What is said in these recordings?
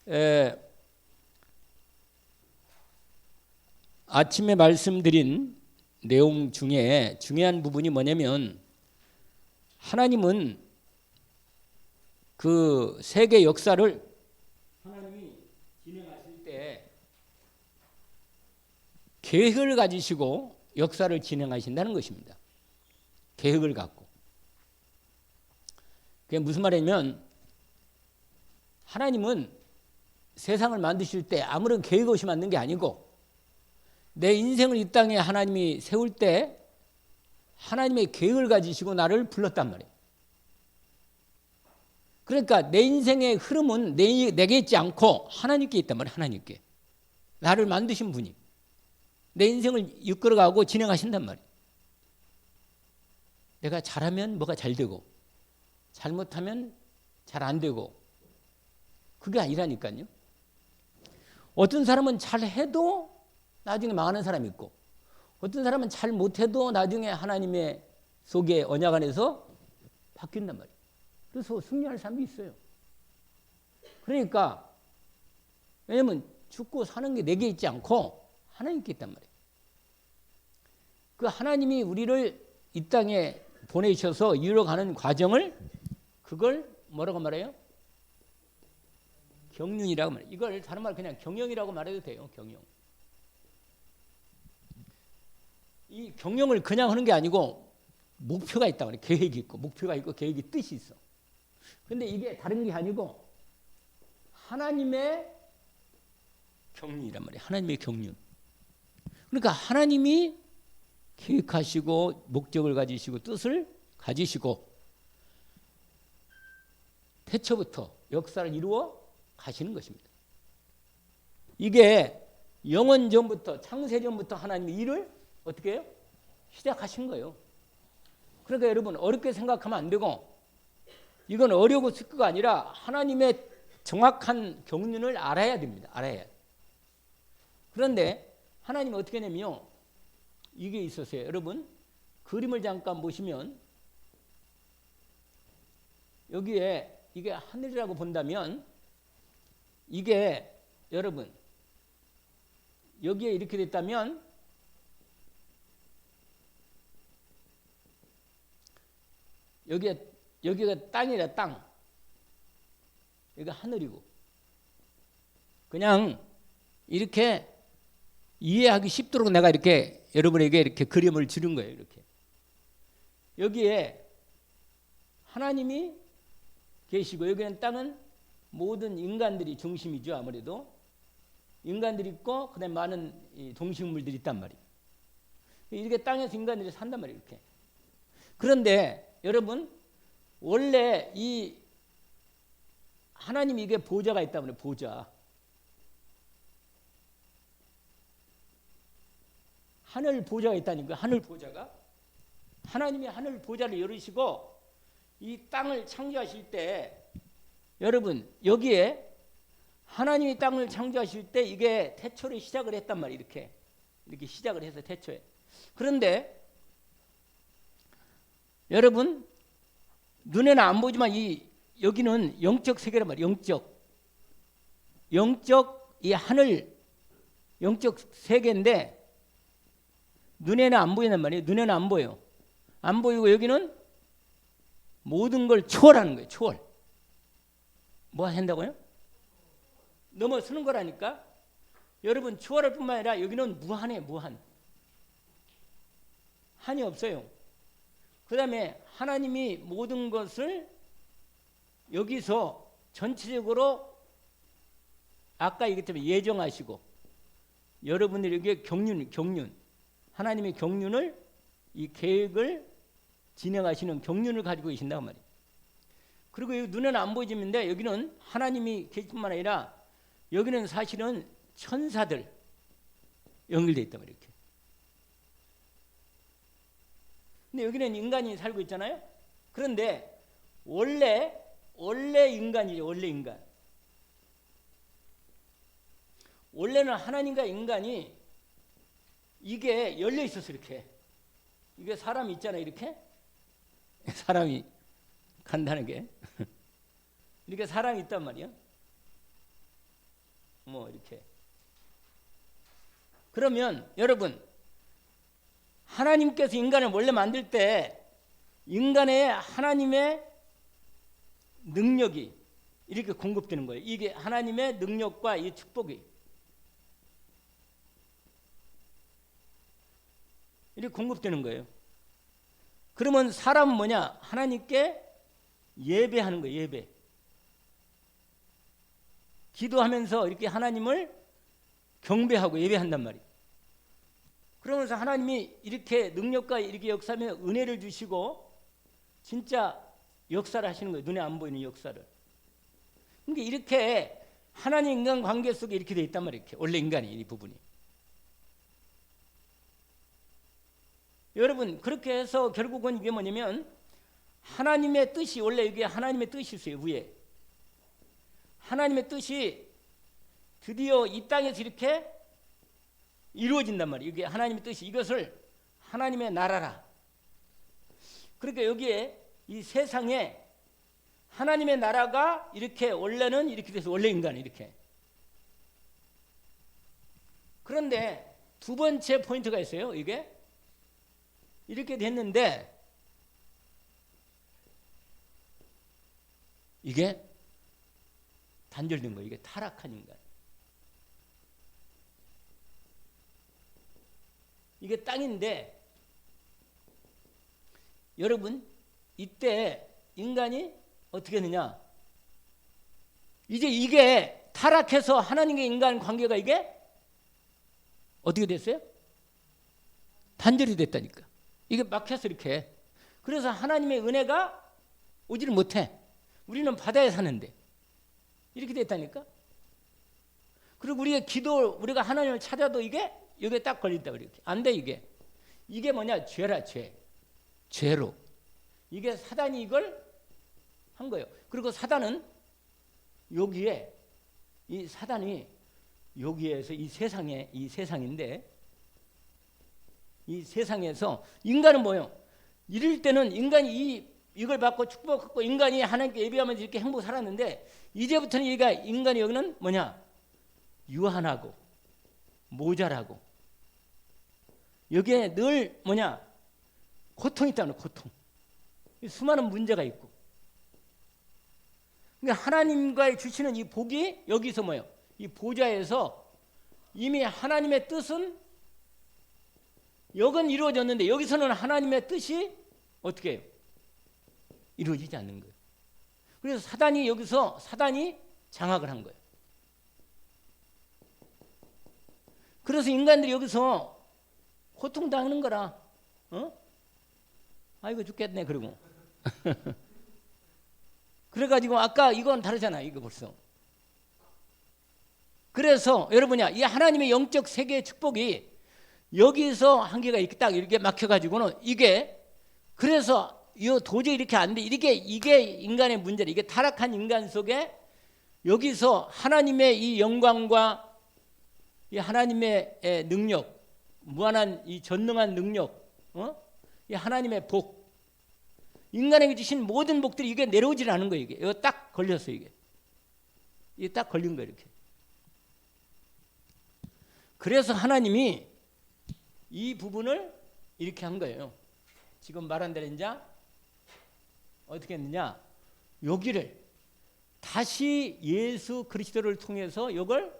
에, 아침에 말씀드린 내용 중에 중요한 부분이 뭐냐면 하나님은 그 세계 역사를 하나님이 진행하실 때 계획을 가지시고 역사를 진행하신다는 것입니다. 계획을 갖고. 그게 무슨 말이냐면 하나님은 세상을 만드실 때 아무런 계획 없이 만든 게 아니고 내 인생을 이 땅에 하나님이 세울 때 하나님의 계획을 가지시고 나를 불렀단 말이에요. 그러니까 내 인생의 흐름은 내게 있지 않고 하나님께 있단 말이에요. 하나님께. 나를 만드신 분이 내 인생을 이끌어가고 진행하신단 말이에요. 내가 잘하면 뭐가 잘 되고 잘못하면 잘 안 되고 그게 아니라니까요. 어떤 사람은 잘해도 나중에 망하는 사람이 있고 어떤 사람은 잘 못해도 나중에 하나님의 속에 언약 안에서 바뀐단 말이에요. 그래서 승리할 사람이 있어요. 그러니까 왜냐면 죽고 사는 게 내게 있지 않고 하나님께 있단 말이에요. 그 하나님이 우리를 이 땅에 보내셔서 이루어가는 과정을 그걸 뭐라고 말해요? 경륜이라고 말해요. 이걸 다른 말 그냥 경영이라고 말해도 돼요. 경영. 이 경영을 그냥 하는 게 아니고 목표가 있단 말이에요. 계획이 있고 목표가 있고 계획이 뜻이 있어. 근데 이게 다른 게 아니고 하나님의 경륜이란 말이에요. 하나님의 경륜. 그러니까 하나님이 계획하시고 목적을 가지시고 뜻을 가지시고 태초부터 역사를 이루어 가시는 것입니다. 이게 영원 전부터 창세 전부터 하나님이 일을 어떻게 해요? 시작하신 거예요. 그러니까 여러분 어렵게 생각하면 안 되고 이건 어려고 쓸 거가 아니라 하나님의 정확한 경륜을 알아야 됩니다. 알아야. 그런데 하나님이 어떻게 하냐면요. 이게 있었어요. 여러분 그림을 잠깐 보시면 여기에 이게 하늘이라고 본다면 이게 여러분 여기에 이렇게 됐다면 여기가 땅이라 땅. 여기가 하늘이고 그냥 이렇게 이해하기 쉽도록 내가 이렇게 여러분에게 이렇게 그림을 지른 거예요. 이렇게 여기에 하나님이 계시고 여기는 땅은 모든 인간들이 중심이죠. 아무래도 인간들이 있고 그다음에 많은 동식물들이 있단 말이에요. 이렇게 땅에서 인간들이 산단 말이에요. 이렇게. 그런데 여러분 원래 이 하나님이 이게 보좌가 있단 말이에요. 보좌. 하늘 보좌가 있다니까. 하늘 보좌가. 하나님이 하늘 보좌를 열으시고 이 땅을 창조하실 때 여러분 여기에 하나님이 땅을 창조하실 때 이게 태초를 시작을 했단 말이에요. 이렇게 시작을 해서 태초에. 그런데 여러분 눈에는 안 보지만 여기는 영적 세계란 말이에요. 영적 이 하늘 영적 세계인데 눈에는 안 보이는 말이에요. 눈에는 안 보여. 안 보이고 여기는 모든 걸 초월하는 거예요. 초월. 뭐 한다고요? 넘어서는 거라니까. 여러분 초월할 뿐만 아니라 여기는 무한해. 무한. 한이 없어요. 그 다음에 하나님이 모든 것을 여기서 전체적으로 아까 얘기했지만 예정하시고 여러분들에게 경륜 하나님의 경륜을 이 계획을 진행하시는 경륜을 가지고 계신단 말이에요. 그리고 여기 눈에는 안 보이지는데 여기는 하나님이 계실 뿐만 아니라 여기는 사실은 천사들 연결되어 있단 말이에요. 이렇게. 근데 여기는 인간이 살고 있잖아요. 그런데 원래 인간이죠. 원래 인간. 원래는 하나님과 인간이 이게 열려 있었어. 이렇게. 이게 사람이 있잖아요. 이렇게. 사람이 간단하게. 이렇게 사람이 있단 말이야. 뭐 이렇게. 그러면 여러분, 하나님께서 인간을 원래 만들 때 인간의 하나님의 능력이 이렇게 공급되는 거예요. 이게 하나님의 능력과 이 축복이 이렇게 공급되는 거예요. 그러면 사람은 뭐냐? 하나님께 예배하는 거예요. 예배. 기도하면서 이렇게 하나님을 경배하고 예배한단 말이에요. 그러면서 하나님이 이렇게 능력과 이렇게 역사하면 은혜를 주시고 진짜 역사를 하시는 거예요. 눈에 안 보이는 역사를. 그러니까 이렇게 하나님 인간 관계 속에 이렇게 돼 있단 말이에요. 이렇게. 원래 인간이 이 부분이. 여러분, 그렇게 해서 결국은 이게 뭐냐면 하나님의 뜻이, 원래 이게 하나님의 뜻이 있어요. 위에 하나님의 뜻이 드디어 이 땅에서 이렇게 이루어진단 말이에요. 이게 하나님의 뜻이, 이것을 하나님의 나라라. 그러니까 여기에 이 세상에 하나님의 나라가 이렇게 원래는 이렇게 돼서 원래 인간이 이렇게. 그런데 두 번째 포인트가 있어요. 이게 이렇게 됐는데 이게 단절된 거예요. 이게 타락한 인간. 이게 땅인데 여러분, 이때 인간이 어떻게 했느냐? 이제 이게 타락해서 하나님과 인간 관계가 이게 어떻게 됐어요? 단절이 됐다니까. 이게 막혀서 이렇게. 그래서 하나님의 은혜가 오지를 못해. 우리는 바다에 사는데 이렇게 됐다니까. 그리고 우리가 하나님을 찾아도 이게 여기에 딱 걸린다. 이렇게 안 돼. 이게 뭐냐? 죄라. 죄로. 이게 사단이 이걸 한 거예요. 그리고 사단은 여기에, 이 사단이 여기에서 이 세상인데 이 세상에서 인간은 뭐예요? 이럴 때는 인간이 이걸 받고 축복받고 인간이 하나님께 예배하면서 이렇게 행복 살았는데 이제부터는 인간이 여기는 뭐냐? 유한하고 모자라고 여기에 늘 뭐냐? 고통이 있다는 고통. 수많은 문제가 있고. 그러니까 하나님과의 주시는 이 복이 여기서 뭐예요? 이 보좌에서 이미 하나님의 뜻은 여긴 이루어졌는데 여기서는 하나님의 뜻이 어떻게 해요? 이루어지지 않는 거예요. 그래서 사단이 장악을 한 거예요. 그래서 인간들이 여기서 고통당하는 거라. 아이고 죽겠네. 그러고 그래가지고 아까 이건 다르잖아. 이거 벌써. 그래서 여러분이야, 이 하나님의 영적 세계의 축복이 여기서 한계가 딱 이렇게 막혀가지고는 이게 그래서 도저히 이렇게 안 돼. 이게 인간의 문제라. 이게 타락한 인간 속에 여기서 하나님의 이 영광과 이 하나님의 능력, 무한한 이 전능한 능력, 이 하나님의 복, 인간에게 주신 모든 복들이 이게 내려오질 않은 거예요. 이게 딱 걸렸어요. 이게 딱 걸린 거예요. 이렇게. 그래서 하나님이 이 부분을 이렇게 한 거예요. 지금 말한 대로 이제 어떻게 했느냐? 여기를 다시 예수 그리스도를 통해서 이걸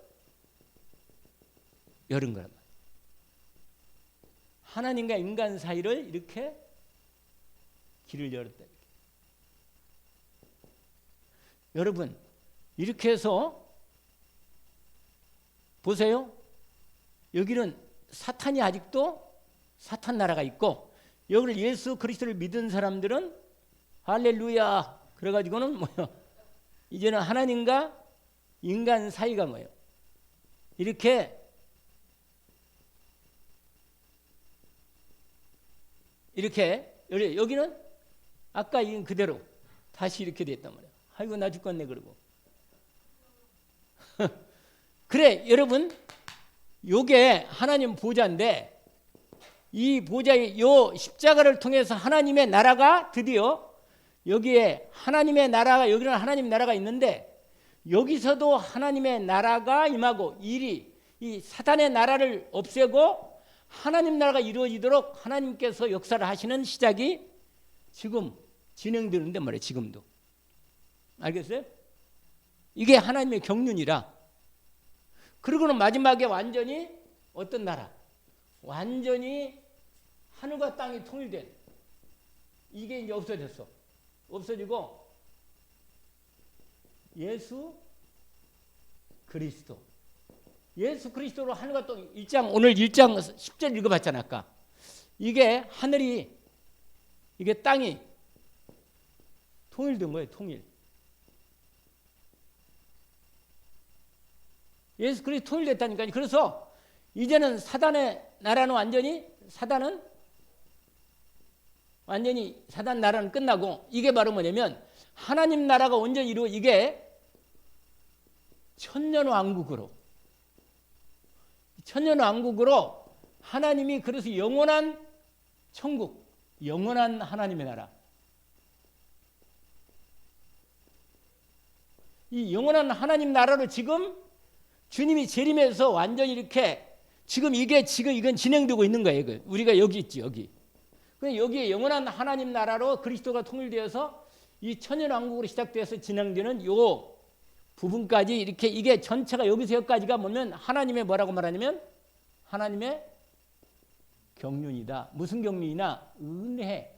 열은 거란 말이에요. 하나님과 인간 사이를 이렇게 길을 열었다. 이렇게. 여러분, 이렇게 해서 보세요. 여기는 사탄이 아직도 사탄 나라가 있고 여기를 예수 그리스도를 믿은 사람들은 할렐루야. 그래가지고는 뭐요? 이제는 하나님과 인간 사이가 뭐예요? 이렇게 여기는 아까 이 그대로 다시 이렇게 됐단 말이에요. 아이고 나 죽겠네. 그러고 그래 여러분, 요게 하나님 보좌인데 이 보좌의 요 십자가를 통해서 하나님의 나라가 드디어 여기에 하나님의 나라가, 여기는 하나님 나라가 있는데 여기서도 하나님의 나라가 임하고 일이 이 사단의 나라를 없애고 하나님 나라가 이루어지도록 하나님께서 역사를 하시는 시작이 지금 진행되는데 말이에요. 지금도. 알겠어요? 이게 하나님의 경륜이라. 그리고는 마지막에 완전히 어떤 나라? 완전히 하늘과 땅이 통일된 이게 이제 없어졌어. 없어지고 예수 그리스도. 예수 그리스도로 하늘과 땅 1장 오늘 1장 10절 읽어봤잖아 아까. 이게 하늘이 이게 땅이 통일된 거예요. 통일. 예수 그리스도 통일됐다니까요. 그래서 이제는 사단의 나라는 사단 나라는 끝나고 이게 바로 뭐냐면 하나님 나라가 온전히 이루어 이게 천년왕국으로 하나님이 그래서 영원한 천국, 영원한 하나님의 나라. 이 영원한 하나님 나라로 지금 주님이 재림해서 완전히 이렇게 지금 이건 진행되고 있는 거예요. 우리가 여기 있지, 여기. 여기에 영원한 하나님 나라로 그리스도가 통일되어서 이 천년왕국으로 시작돼서 진행되는 요 부분까지 이렇게 이게 전체가 여기서 여기까지가 뭐냐면 하나님의 뭐라고 말하냐면 하나님의 경륜이다. 무슨 경륜이나 은혜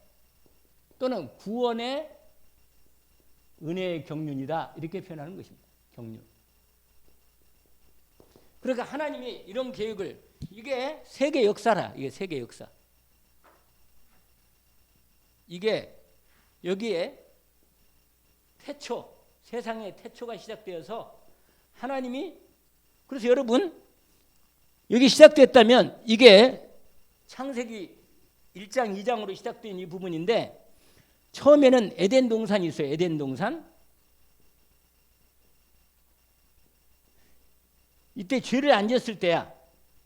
또는 구원의 은혜의 경륜이다. 이렇게 표현하는 것입니다. 경륜. 그러니까 하나님이 이런 계획을 이게 세계 역사라. 이게 세계 역사. 이게 여기에 태초, 세상의 태초가 시작되어서 하나님이 그래서 여러분 여기 시작됐다면 이게 창세기 1장 2장으로 시작된 이 부분인데 처음에는 에덴 동산이 있어요. 에덴 동산. 이때 죄를 안 지었을 때야.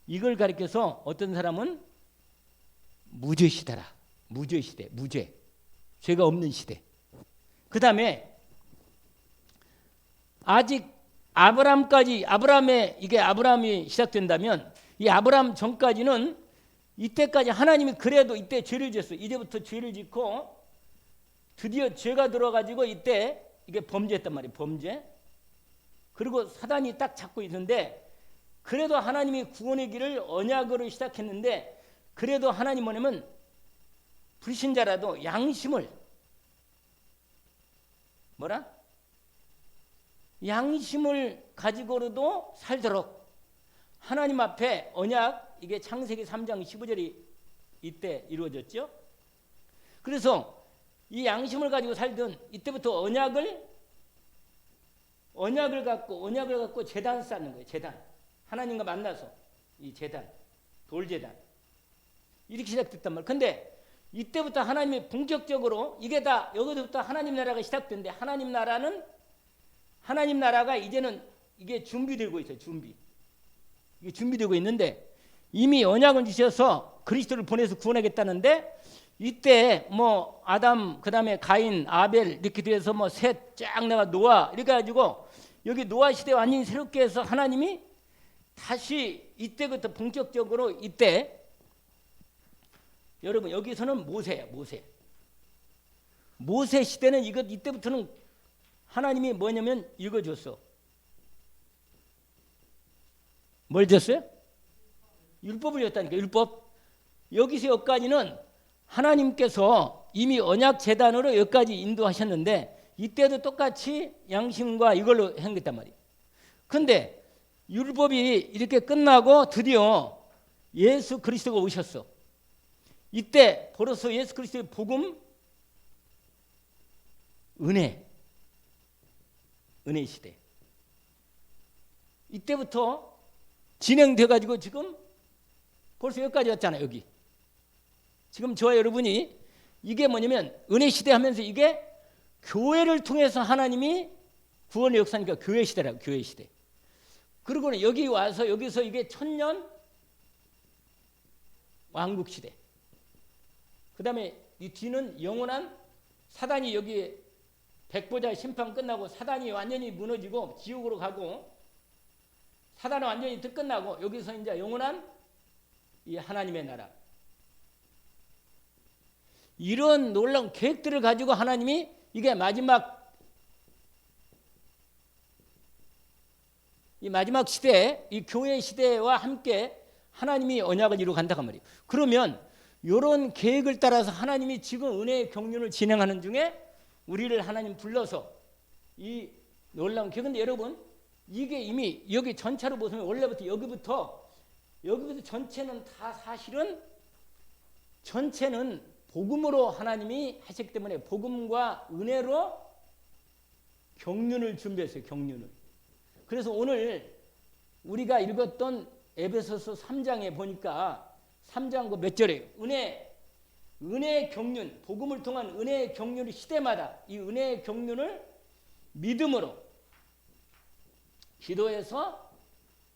이걸 가리켜서 어떤 사람은 무죄 시대라. 무죄 시대. 무죄. 죄가 없는 시대. 그 다음에 아직 아브라함이 시작된다면 이 아브라함 전까지는 이때까지 하나님이 그래도 이때 죄를 지었어요. 이제부터 죄를 짓고 드디어 죄가 들어가지고 이때 이게 범죄했단 말이에요. 범죄. 그리고 사단이 딱 잡고 있는데 그래도 하나님이 구원의 길을 언약으로 시작했는데 그래도 하나님 뭐냐면 불신자라도 양심을 양심을 가지고라도 살도록 하나님 앞에 언약 이게 창세기 3장 15절이 이때 이루어졌죠. 그래서 이 양심을 가지고 살던 이때부터 언약을 갖고 제단 쌓는 거예요. 제단. 하나님과 만나서 이 제단, 돌제단 이렇게 시작됐단 말이에요. 근데 이때부터 하나님이 본격적으로 이게 다 여기서부터 하나님 나라가 시작된데 하나님 나라가 이제는 이게 준비되고 있어요. 이게 준비되고 있는데 이미 언약을 주셔서 그리스도를 보내서 구원하겠다는데 이때 뭐 아담 그다음에 가인 아벨 이렇게 돼서 뭐 셋 쫙 나가 노아 이렇게 가지고 여기 노아 시대 완전히 새롭게 해서 하나님이 다시 이때부터 본격적으로 이때 여러분 여기서는 모세예요. 모세 시대는 이때부터는 하나님이 뭐냐면 이거 줬어. 뭘 줬어요? 율법을 줬다니까. 율법. 여기서 여기까지는 하나님께서 이미 언약 제단으로 여기까지 인도하셨는데 이때도 똑같이 양심과 이걸로 행했단 말이에요. 근데 율법이 이렇게 끝나고 드디어 예수 그리스도가 오셨어. 이때 벌써 예수 그리스도의 복음 은혜 시대. 이때부터 진행돼 가지고 지금 벌써 여기까지 왔잖아요. 여기. 지금 저와 여러분이 이게 뭐냐면 은혜 시대 하면서 이게 교회를 통해서 하나님이 구원의 역사니까 교회 시대라고. 교회 시대. 그리고는 여기 와서 여기서 이게 천년 왕국 시대. 그 다음에 이 뒤는 영원한 사단이 여기에 백보자 심판 끝나고 사단이 완전히 무너지고 지옥으로 가고 사단은 완전히 끝나고 여기서 이제 영원한 이 하나님의 나라. 이런 놀라운 계획들을 가지고 하나님이 이게 이 마지막 시대, 이 교회 시대와 함께 하나님이 언약을 이루어 간다고 말이에요. 그러면 이런 계획을 따라서 하나님이 지금 은혜의 경륜을 진행하는 중에 우리를 하나님 불러서 이 놀라운 계획. 근데 여러분 이게 이미 여기 전체로 보시면 원래부터 여기부터 전체는 다 사실은 전체는 복음으로 하나님이 하셨기 때문에 복음과 은혜로 경륜을 준비했어요. 경륜을. 그래서 오늘 우리가 읽었던 에베소서 3장에 보니까 3장 그 몇 절이에요. 은혜의 경륜, 복음을 통한 은혜의 경륜이 시대마다 이 은혜의 경륜을 믿음으로 기도해서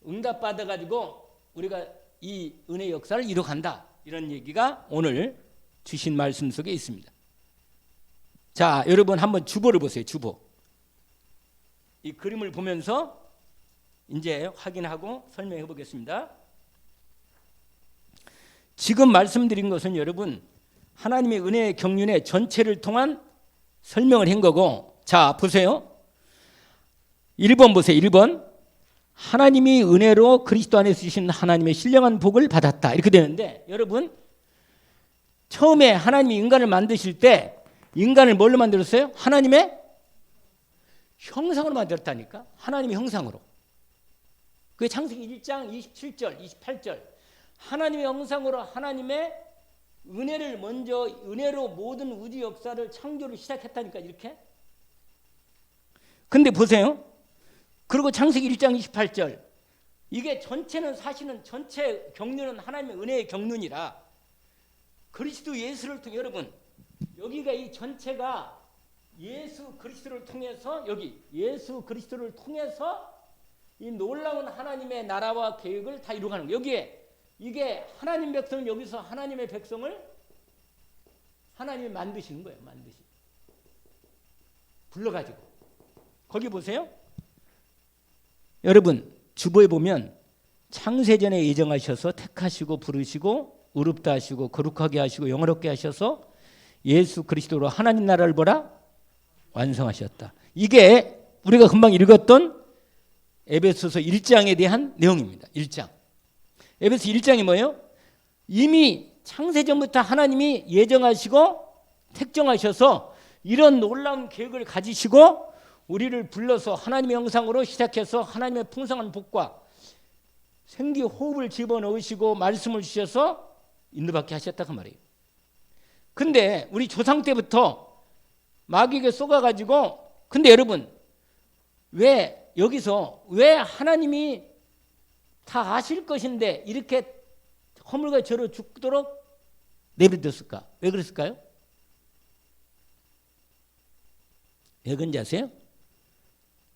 응답받아가지고 우리가 이 은혜 역사를 이뤄간다. 이런 얘기가 오늘 주신 말씀 속에 있습니다. 자, 여러분 한번 주보를 보세요. 주보. 이 그림을 보면서 이제 확인하고 설명해 보겠습니다. 지금 말씀드린 것은 여러분 하나님의 은혜의 경륜의 전체를 통한 설명을 한 거고, 자 보세요. 1번 보세요. 1번 하나님이 은혜로 그리스도 안에서 주신 하나님의 신령한 복을 받았다. 이렇게 되는데 여러분 처음에 하나님이 인간을 만드실 때 인간을 뭘로 만들었어요? 하나님의 형상으로 만들었다니까. 하나님의 형상으로. 그게 창세기 1장 27절 28절 하나님의 형상으로 하나님의 은혜를 먼저 은혜로 모든 우주 역사를 창조를 시작했다니까. 이렇게. 근데 보세요. 그리고 창세기 1장 28절 이게 전체는 사실은 전체 경륜은 하나님의 은혜의 경륜이라 그리스도 예수를 통해 여러분 여기가 이 전체가 예수 그리스도를 통해서 여기 예수 그리스도를 통해서 이 놀라운 하나님의 나라와 계획을 다 이루어가는 거예요. 여기에 이게 하나님 백성을 여기서 하나님의 백성을 하나님이 만드시는 거예요. 불러가지고 거기 보세요. 여러분 주보에 보면 창세전에 예정하셔서 택하시고 부르시고 의롭다 하시고 거룩하게 하시고 영화롭게 하셔서 예수 그리스도로 하나님 나라를 뭐라? 완성하셨다. 이게 우리가 금방 읽었던 에베소서 1장에 대한 내용입니다. 1장. 에베소 1장이 뭐예요? 이미 창세전부터 하나님이 예정하시고 택정하셔서 이런 놀라운 계획을 가지시고 우리를 불러서 하나님의 형상으로 시작해서 하나님의 풍성한 복과 생기 호흡을 집어넣으시고 말씀을 주셔서 인도받게 하셨다고 말이에요. 근데 우리 조상 때부터 마귀에게 쏘가가지고 근데 여러분 왜 여기서 왜 하나님이 다 아실 것인데 이렇게 허물과 죄로 죽도록 내버려뒀을까? 왜 그랬을까요? 왜 그런지 아세요?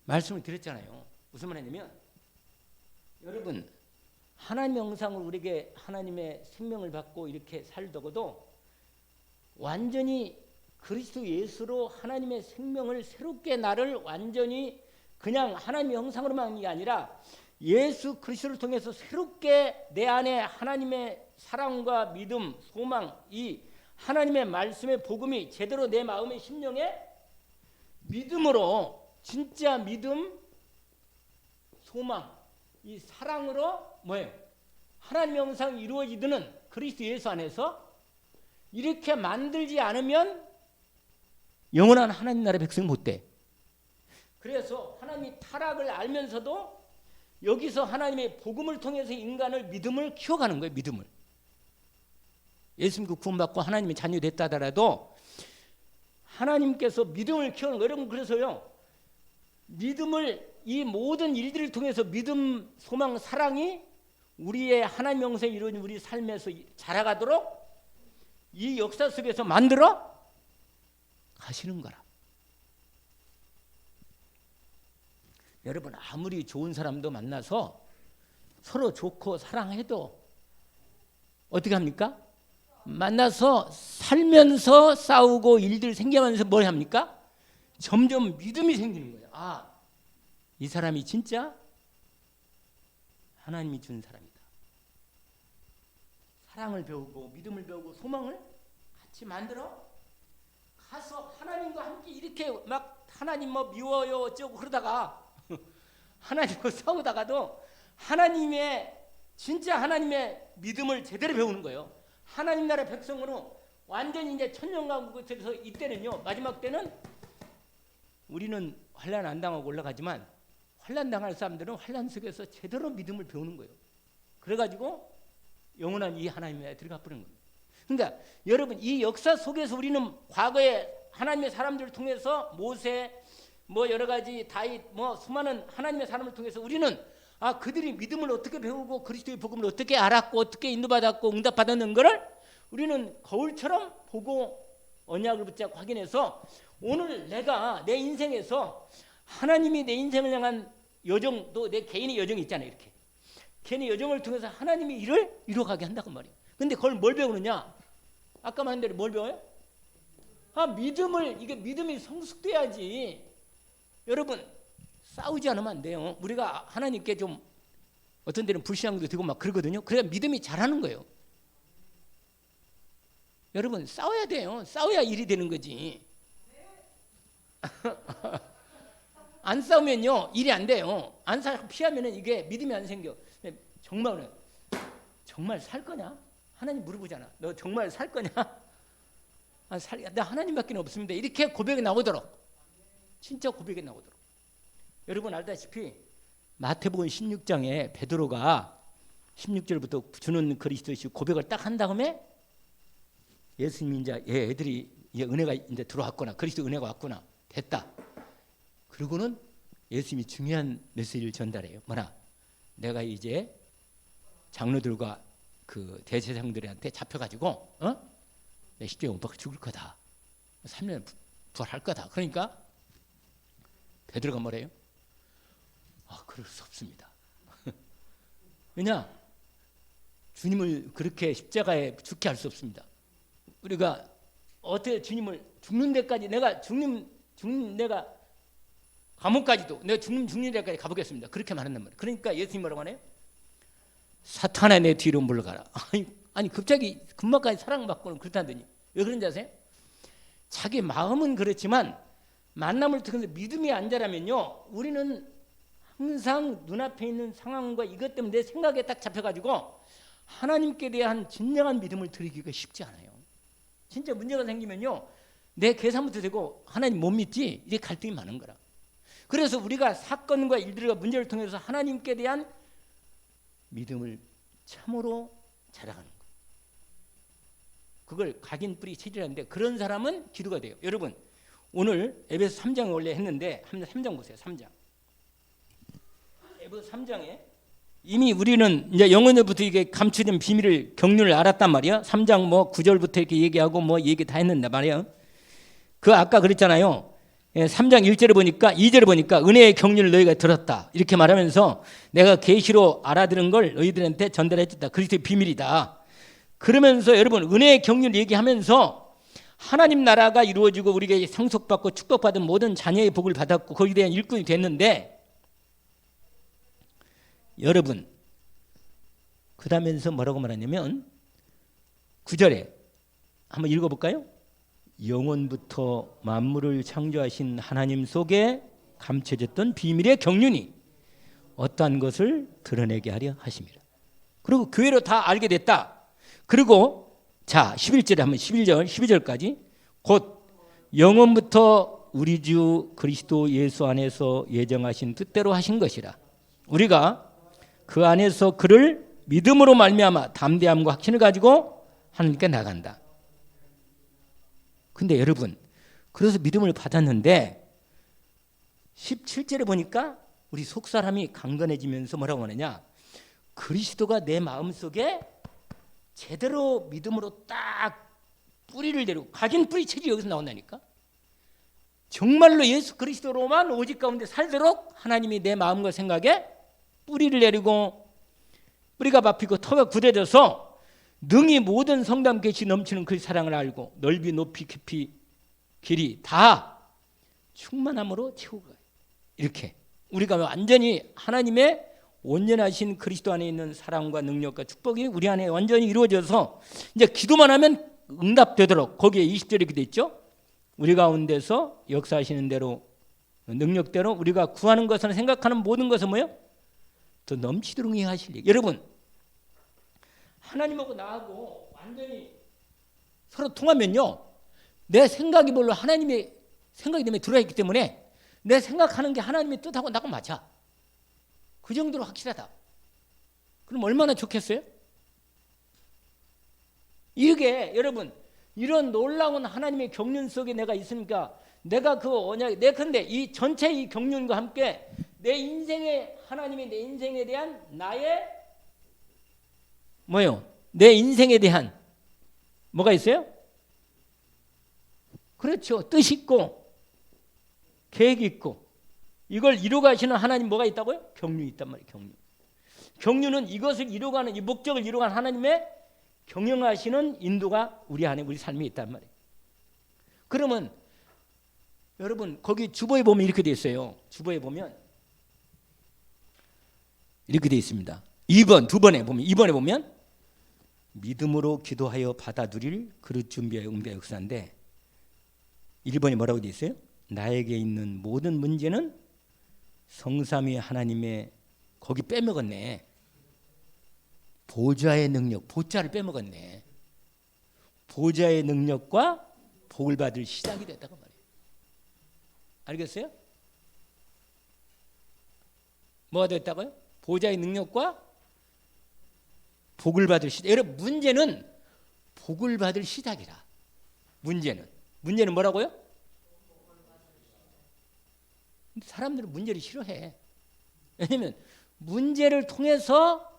말씀을 드렸잖아요. 무슨 말이냐면 여러분 하나님의 형상으로 우리에게 하나님의 생명을 받고 이렇게 살다가도 완전히 그리스도 예수로 하나님의 생명을 새롭게 나를 완전히 그냥 하나님의 형상으로만 하는 게 아니라 예수 그리스도를 통해서 새롭게 내 안에 하나님의 사랑과 믿음, 소망, 이 하나님의 말씀의 복음이 제대로 내 마음의 심령에 믿음으로 진짜 믿음, 소망, 이 사랑으로 뭐예요? 하나님의 형상이 이루어지는 그리스도 예수 안에서 이렇게 만들지 않으면 영원한 하나님 나라의 백성이 못 돼. 그래서 하나님이 타락을 알면서도 여기서 하나님의 복음을 통해서 인간을 믿음을 키워가는 거예요. 믿음을. 예수 믿고 구원받고 하나님의 자녀 됐다 하더라도 하나님께서 믿음을 키우는 거예요. 여러분 그래서요. 믿음을 이 모든 일들을 통해서 믿음, 소망, 사랑이 우리의 하나님 영생에 이루어진 우리 삶에서 자라가도록 이 역사 속에서 만들어 가시는 거라. 여러분 아무리 좋은 사람도 만나서 서로 좋고 사랑해도 어떻게 합니까? 만나서 살면서 싸우고 일들 생기면서 뭘 합니까? 점점 믿음이 생기는 거예요. 아, 이 사람이 진짜 하나님이 준 사람이다. 사랑을 배우고 믿음을 배우고 소망을 같이 만들어 가서 하나님과 함께 이렇게 막 하나님 뭐 미워요 어쩌고 그러다가 하나님과 싸우다가도 하나님의 진짜 하나님의 믿음을 제대로 배우는 거예요. 하나님 나라 백성으로 완전히 이제 천년왕국에서 이때는요, 마지막 때는 우리는 환난 안 당하고 올라가지만 환난 당할 사람들은 환난 속에서 제대로 믿음을 배우는 거예요. 그래가지고 영원한 이 하나님에 들어가 버리는 거예요. 그러니까 여러분, 이 역사 속에서 우리는 과거에 하나님의 사람들을 통해서 모세, 뭐 여러 가지 다윗, 뭐 수많은 하나님의 사람을 통해서 우리는 아, 그들이 믿음을 어떻게 배우고 그리스도의 복음을 어떻게 알았고 어떻게 인도받았고 응답받았는 것을 우리는 거울처럼 보고 언약을 붙잡고 확인해서 오늘 내가 내 인생에서 하나님이 내 인생을 향한 여정도 내 개인의 여정이 있잖아요. 이렇게 개인의 여정을 통해서 하나님이 일을 이루어가게 한다고 말이에요. 근데 그걸 뭘 배우느냐? 아까 말한 대로 뭘 배워요? 아, 믿음을, 이게 믿음이 성숙돼야지. 여러분, 싸우지 않으면 안 돼요. 우리가 하나님께 좀 어떤 데는 불신앙도 되고 막 그러거든요. 그래야 믿음이 잘하는 거예요. 여러분, 싸워야 돼요. 싸워야 일이 되는 거지. 안 싸우면요 일이 안 돼요. 안 피하면은 이게 믿음이 안 생겨. 정말 살 거냐? 하나님 물어보잖아. 너 정말 살 거냐? 아, 나 하나님밖에 없습니다. 이렇게 고백이 나오도록, 진짜 고백이 나오도록. 여러분 알다시피 마태복음 16장에 베드로가 16절부터 주는 그리스도의 고백을 딱 한 다음에 예수님이 이제 애들이 이제 은혜가 이제 들어왔구나, 그리스도 은혜가 왔구나, 됐다. 그리고는 예수님이 중요한 메시지를 전달해요. 뭐라? 내가 이제 장로들과 그 대제사장들한테 잡혀가지고 내 십자가에 못 박혀 죽을 거다. 3년 부활할 거다. 그러니까 베드로가 뭐래요? 아, 그럴 수 없습니다. 왜냐? 주님을 그렇게 십자가에 죽게 할 수 없습니다. 우리가 어떻게 주님을 죽는 데까지 내가 내가 감옥까지도 내가 죽는 데까지 가보겠습니다. 그렇게 말한단 말이에요. 그러니까 예수님 뭐라고 하네요? 사탄아 내 뒤로 물러가라. 아니 갑자기 금방까지 사랑받고는 그렇다더니 왜 그런지 아세요? 자기 마음은 그렇지만 만남을 통해서 믿음이 안 자라면요, 우리는 항상 눈앞에 있는 상황과 이것 때문에 내 생각에 딱 잡혀가지고 하나님께 대한 진정한 믿음을 드리기가 쉽지 않아요. 진짜 문제가 생기면요, 내 계산부터 되고 하나님 못 믿지, 이게 갈등이 많은 거라. 그래서 우리가 사건과 일들과 문제를 통해서 하나님께 대한 믿음을 참으로 자라가는 거예요. 그걸 각인 뿌리 체질하는데 그런 사람은 기도가 돼요. 여러분, 오늘 에베소 3장 원래 했는데 3장 보세요. 3장. 에베소 3장에 이미 우리는 이제 영혼으로부터 이게 감추된 비밀을 경륜을 알았단 말이야. 3장 뭐 9절부터 이렇게 얘기하고 뭐 얘기 다 했는데 말이야. 그 아까 그랬잖아요. 3장 1절에 보니까 2절에 보니까 은혜의 경륜을 너희가 들었다. 이렇게 말하면서 내가 계시로 알아들은 걸 너희들한테 전달해 줬다. 그리스도의 비밀이다. 그러면서 여러분 은혜의 경륜을 얘기하면서 하나님 나라가 이루어지고 우리에게 상속받고 축복받은 모든 자녀의 복을 받았고 거기에 대한 일꾼이 됐는데, 여러분 그러면서 뭐라고 말하냐면 9절에 한번 읽어볼까요? 영원부터 만물을 창조하신 하나님 속에 감춰졌던 비밀의 경륜이 어떠한 것을 드러내게 하려 하심이라. 그리고 교회로 다 알게 됐다. 그리고 자 11절에 한번 11절 12절까지 곧 영원부터 우리 주 그리스도 예수 안에서 예정하신 뜻대로 하신 것이라. 우리가 그 안에서 그를 믿음으로 말미암아 담대함과 확신을 가지고 하나님께 나간다. 근데 여러분, 그래서 믿음을 받았는데 17절에 보니까 우리 속사람이 강건해지면서 뭐라고 하느냐, 그리스도가 내 마음속에 제대로 믿음으로 딱 뿌리를 내리고, 각인 뿌리 체질이 여기서 나온다니까. 정말로 예수 그리스도로만 오직 가운데 살도록 하나님이 내 마음과 생각에 뿌리를 내리고 뿌리가 밟히고 터가 굳어져서 능히 모든 성담 계시 넘치는 그 사랑을 알고 넓이 높이 깊이 길이 다 충만함으로 채우고 가요. 이렇게 우리가 완전히 하나님의 온전하신 그리스도 안에 있는 사랑과 능력과 축복이 우리 안에 완전히 이루어져서 이제 기도만 하면 응답되도록, 거기에 20절에 이렇게 돼 있죠. 우리 가운데서 역사하시는 대로 능력대로 우리가 구하는 것은 생각하는 모든 것은 뭐예요? 더 넘치도록 행하실 일. 여러분, 하나님하고 나하고 완전히 서로 통하면요, 내 생각이 별로 하나님의 생각이 때문에 들어있기 때문에 내 생각하는 게 하나님의 뜻하고 나하고 맞아. 그 정도로 확실하다. 그럼 얼마나 좋겠어요? 이게 여러분, 이런 놀라운 하나님의 경륜 속에 내가 있으니까 내가 그 언약, 근데 이 전체 이 경륜과 함께 내 인생의 하나님이 내 인생에 대한 나의 뭐요? 내 인생에 대한 뭐가 있어요? 그렇죠. 뜻 있고 계획이 있고 이걸 이루어가시는 하나님 뭐가 있다고요? 경륜이 있단 말이에요. 경륜은 이것을 이루어가는, 이 목적을 이루어가는 하나님의 경영하시는 인도가 우리 안에, 우리 삶에 있단 말이에요. 그러면 여러분, 거기 주보에 보면 이렇게 돼 있어요. 주보에 보면 이렇게 돼 있습니다. 2번에 보면 믿음으로 기도하여 받아 누릴 그릇 준비하여 응대 역사인데 1번이 뭐라고 돼 있어요? 나에게 있는 모든 문제는 성삼위 하나님의, 거기 빼먹었네. 보좌의 능력, 보좌를 빼먹었네. 보좌의 능력과 복을 받을 시작이 됐다고 말이에요. 알겠어요? 뭐가 됐다고요? 보좌의 능력과 복을 받을 시작. 여러분, 문제는 복을 받을 시작이라. 문제는 뭐라고요? 사람들은 문제를 싫어해. 왜냐하면 문제를 통해서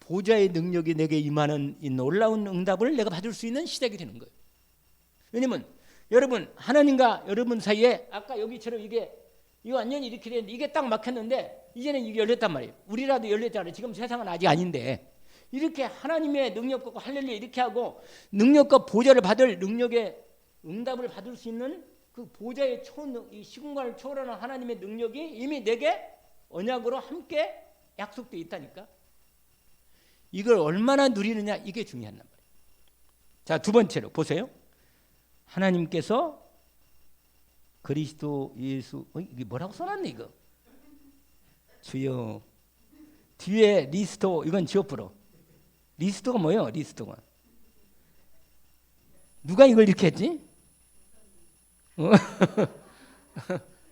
보좌의 능력이 내게 임하는 이 놀라운 응답을 내가 받을 수 있는 시작이 되는 거예요. 왜냐하면 여러분, 하나님과 여러분 사이에 아까 여기처럼 이거 완전히 이렇게 되는데 이게 딱 막혔는데 이제는 이게 열렸단 말이에요. 우리라도 열렸잖아요. 지금 세상은 아직 아닌데 이렇게 하나님의 능력과 할렐루야 이렇게 하고 능력과 보좌를 받을 능력의 응답을 받을 수 있는 그 보좌의 이 시공간을 초월하는 하나님의 능력이 이미 내게 언약으로 함께 약속되어 있다니까. 이걸 얼마나 누리느냐, 이게 중요한 말이에요. 자, 두 번째로 보세요. 하나님께서 그리스도 예수, 이게 뭐라고 써놨네 이거. 주여. 뒤에 리스토, 이건 지오프로. 리스토가 뭐예요? 리스토가. 누가 이걸 이렇게 했지?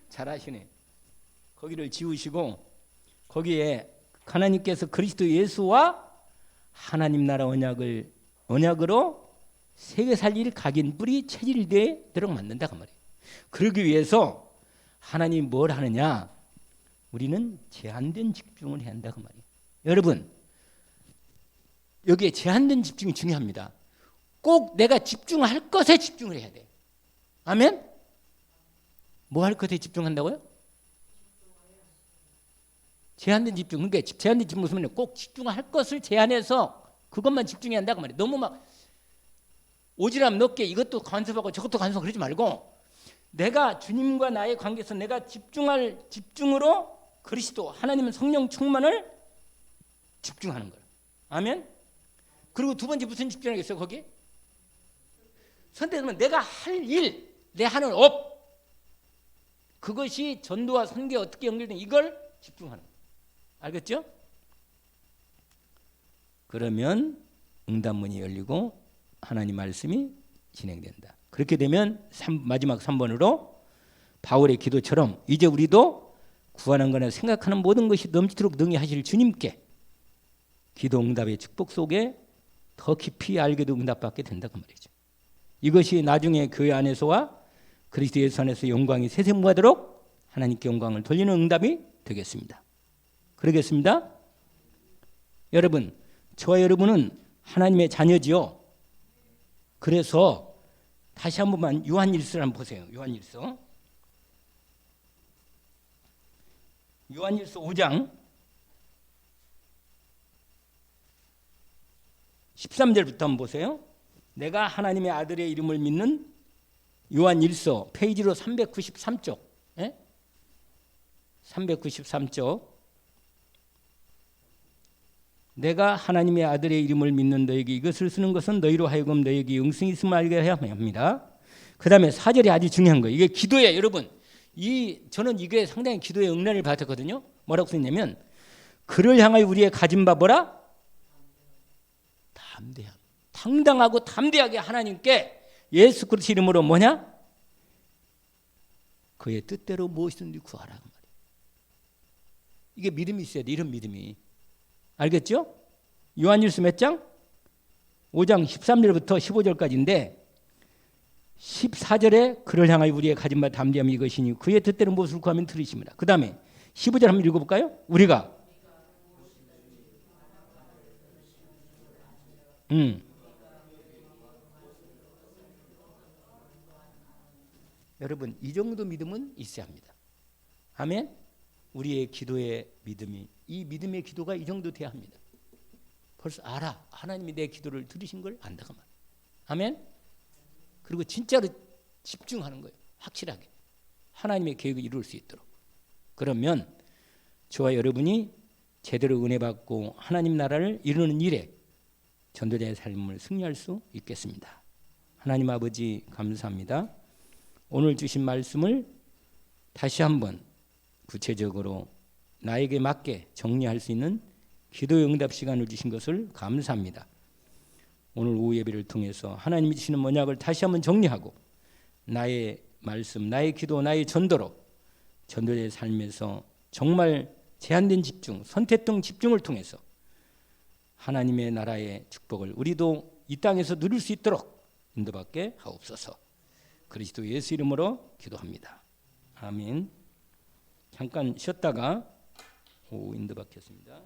잘하시네. 거기를 지우시고 거기에 하나님께서 그리스도 예수와 하나님 나라 언약으로 세계 살릴 각인 뿌리 체질되도록 만든다 그 말이에요. 그러기 위해서 하나님이 뭘 하느냐? 우리는 제한된 집중을 해야 한다 그 말이에요. 여러분, 여기에 제한된 집중이 중요합니다. 꼭 내가 집중할 것에 집중을 해야 돼. 아멘? 뭐 할 것에 집중한다고요? 제한된 집중. 그러니까 제한된 집중 무슨 말이에요? 꼭 집중할 것을 제한해서 그것만 집중해야 한다고 말이에요. 너무 막 오지랖 넓게 이것도 간섭하고 저것도 간섭하고 그러지 말고 내가 주님과 나의 관계에서 내가 집중으로 그리스도 하나님은 성령 충만을 집중하는 거예요. 아멘? 그리고 두 번째 무슨 집중하겠어요? 거기? 선택하면 내가 할 일, 내 하는 업, 그것이 전도와 선교에 어떻게 연결된 이걸 집중하는 거예요. 알겠죠? 그러면 응답문이 열리고 하나님 말씀이 진행된다. 그렇게 되면 마지막 3번으로 바울의 기도처럼 이제 우리도 구하는 거나 생각하는 모든 것이 넘치도록 능히 하실 주님께 기도 응답의 축복 속에 더 깊이 알게도 응답받게 된다 그 말이죠. 이것이 나중에 교회 안에서와 그리스도 예수 안에서 영광이 세세무하도록 하나님께 영광을 돌리는 응답이 되겠습니다. 그러겠습니다. 여러분, 저와 여러분은 하나님의 자녀지요. 그래서 다시 한 번만 요한일서를 한번 보세요. 요한일서 5장 13절부터 한번 보세요. 내가 하나님의 아들의 이름을 믿는 요한일서 페이지로 393쪽 예? 393쪽. 내가 하나님의 아들의 이름을 믿는 너에게 이것을 쓰는 것은 너희로 하여금 너에게 영생이 있음을 알게 해야 합니다. 그 다음에 4절이 아주 중요한 거예요. 이게 기도예요, 여러분. 저는 이게 상당히 기도의 응답을 받았거든요. 뭐라고 썼냐면 그를 향하여 우리의 가진 바 뭐라? 담대함. 당당하고 담대하게 하나님께 예수 그리스도 이름으로 뭐냐? 그의 뜻대로 무엇이든지 구하라. 이게 믿음이 있어야 돼. 이런 믿음이. 알겠죠? 요한일서 몇 장? 5장 13절부터 15절까지인데 14절에 그를 향하여 우리의 가진 바 담대함이 이것이니 그의 뜻대로 무엇을 구하면 들으십니다. 그 다음에 15절 한번 읽어볼까요? 우리가 여러분 이 정도 믿음은 있어야 합니다. 아멘. 우리의 기도의 믿음이 이 믿음의 기도가 이 정도 돼야 합니다. 벌써 알아. 하나님이 내 기도를 들으신 걸 안다고 말. 아멘. 그리고 진짜로 집중하는 거예요. 확실하게. 하나님의 계획을 이룰 수 있도록. 그러면 저와 여러분이 제대로 은혜 받고 하나님 나라를 이루는 일에 전도자의 삶을 승리할 수 있겠습니다. 하나님 아버지 감사합니다. 오늘 주신 말씀을 다시 한번 구체적으로 나에게 맞게 정리할 수 있는 기도의 응답 시간을 주신 것을 감사합니다. 오늘 오후 예배를 통해서 하나님이 주시는 언약을 다시 한번 정리하고 나의 말씀, 나의 기도, 나의 전도로 전도자의 삶에서 정말 제한된 집중, 선택된 집중을 통해서 하나님의 나라의 축복을 우리도 이 땅에서 누릴 수 있도록 인도받게 하옵소서. 그리스도 예수 이름으로 기도합니다. 아멘. 잠깐 쉬었다가 인도받겠습니다.